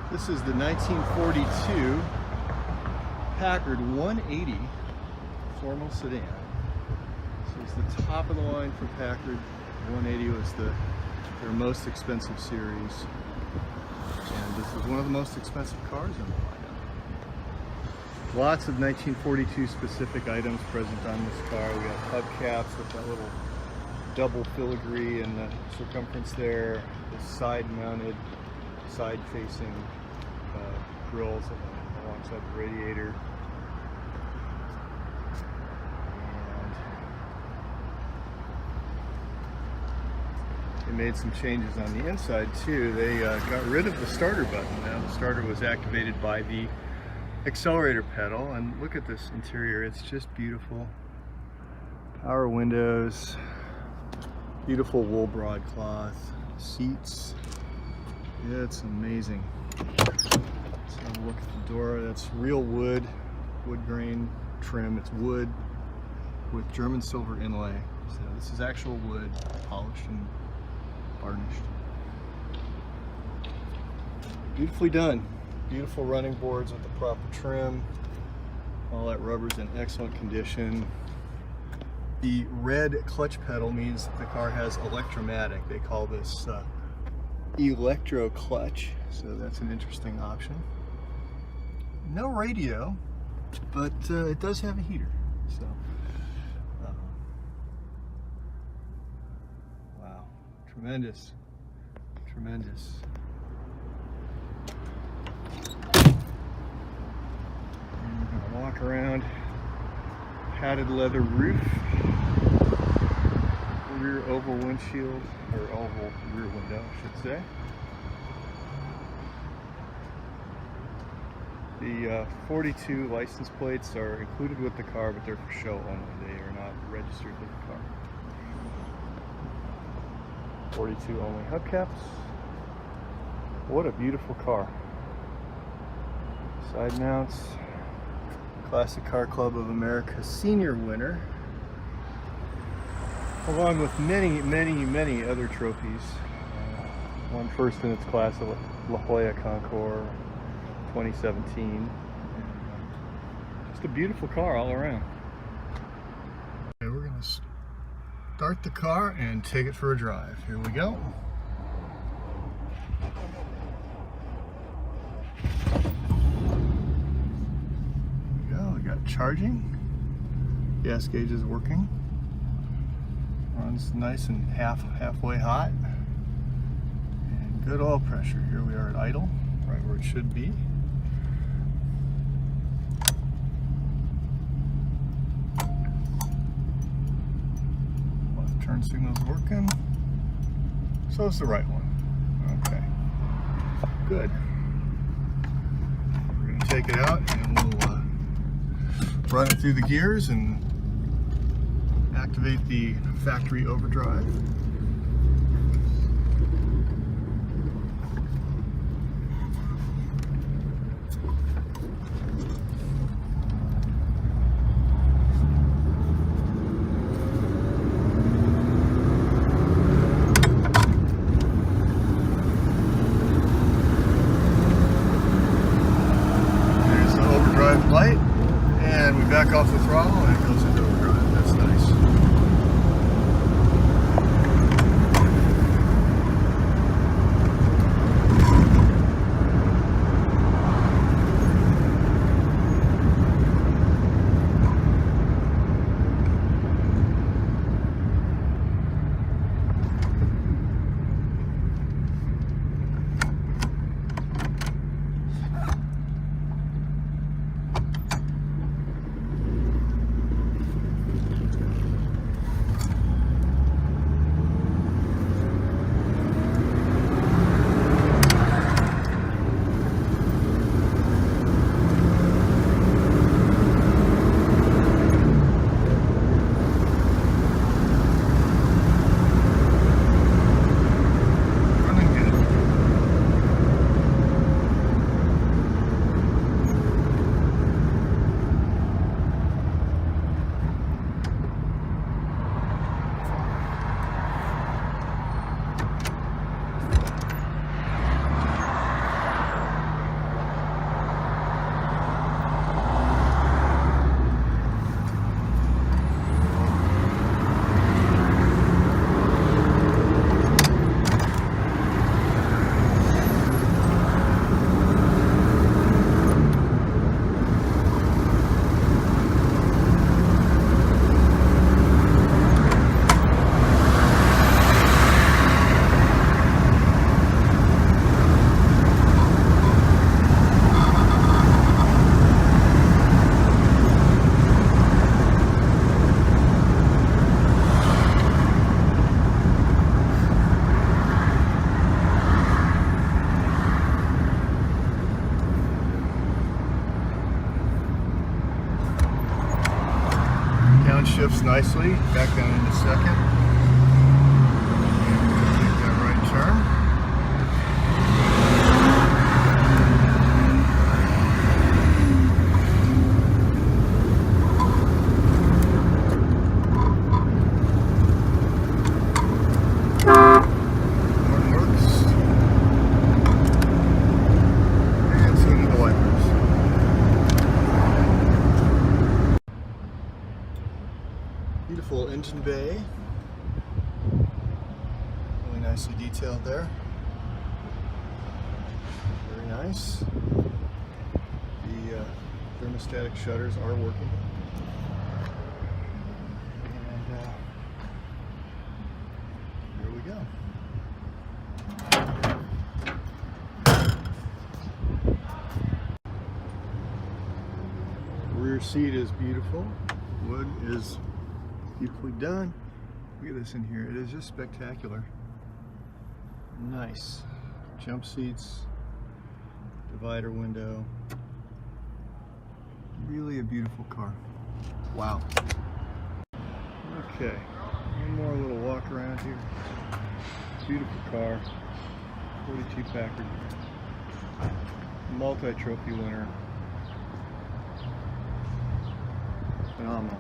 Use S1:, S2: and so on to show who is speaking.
S1: This is the 1942 Packard 180 Formal Sedan. So it's the top of the line for Packard. 180 was their most expensive series, and this is one of the most expensive cars in the lineup. Lots of 1942 specific items present on this car. We have hubcaps with that little double filigree in the circumference there, the side-mounted, side-facing grills alongside the radiator. And they made some changes on the inside too. They got rid of the starter button. Now the starter was activated by the accelerator pedal, and look at this interior. It's just beautiful. Power windows, beautiful wool broadcloth, seats. Yeah, it's amazing. Let's have a look at the door. That's real wood grain trim. It's wood with German silver inlay. So this is actual wood, polished and varnished. Beautifully done. Beautiful running boards with the proper trim. All that rubber's in excellent condition. The red clutch pedal means that the car has electromatic. They call this electro clutch, so that's an interesting option. No radio, but it does have a heater. So, wow, tremendous, tremendous. And we're gonna walk around. Padded leather roof, rear oval windshield, or oval rear window, I should say. The 42 license plates are included with the car, but they're for show only. They are not registered with the car. 42 only hubcaps. What a beautiful car. Side mounts. Classic Car Club of America Senior winner, along with many, many, many other trophies. Won first in its class at La Jolla Concours 2017. Just a beautiful car all around. Okay, we're going to start the car and take it for a drive. Here we go. Charging, gas gauge is working, runs nice and halfway hot, and good oil pressure. Here we are at idle, right where it should be. Left turn signal's working, so it's the right one. Okay, good. We're going to take it out and we'll run it through the gears and activate the factory overdrive. There's the overdrive light. And we back off the throttle and it goes into overdrive. That's nice. shifts nicely. Back down in a second. Take that right turn. Horn works. And so do the wipers. Beautiful engine bay. Really nicely detailed there. Very nice. The thermostatic shutters are working. And here we go. Rear seat is beautiful. Wood is beautifully done. Look at this in here. It is just spectacular. Nice. Jump seats, divider window. Really a beautiful car. Wow. Okay, one more little walk around here. Beautiful car. 42 Packard. Multi-trophy winner. Phenomenal.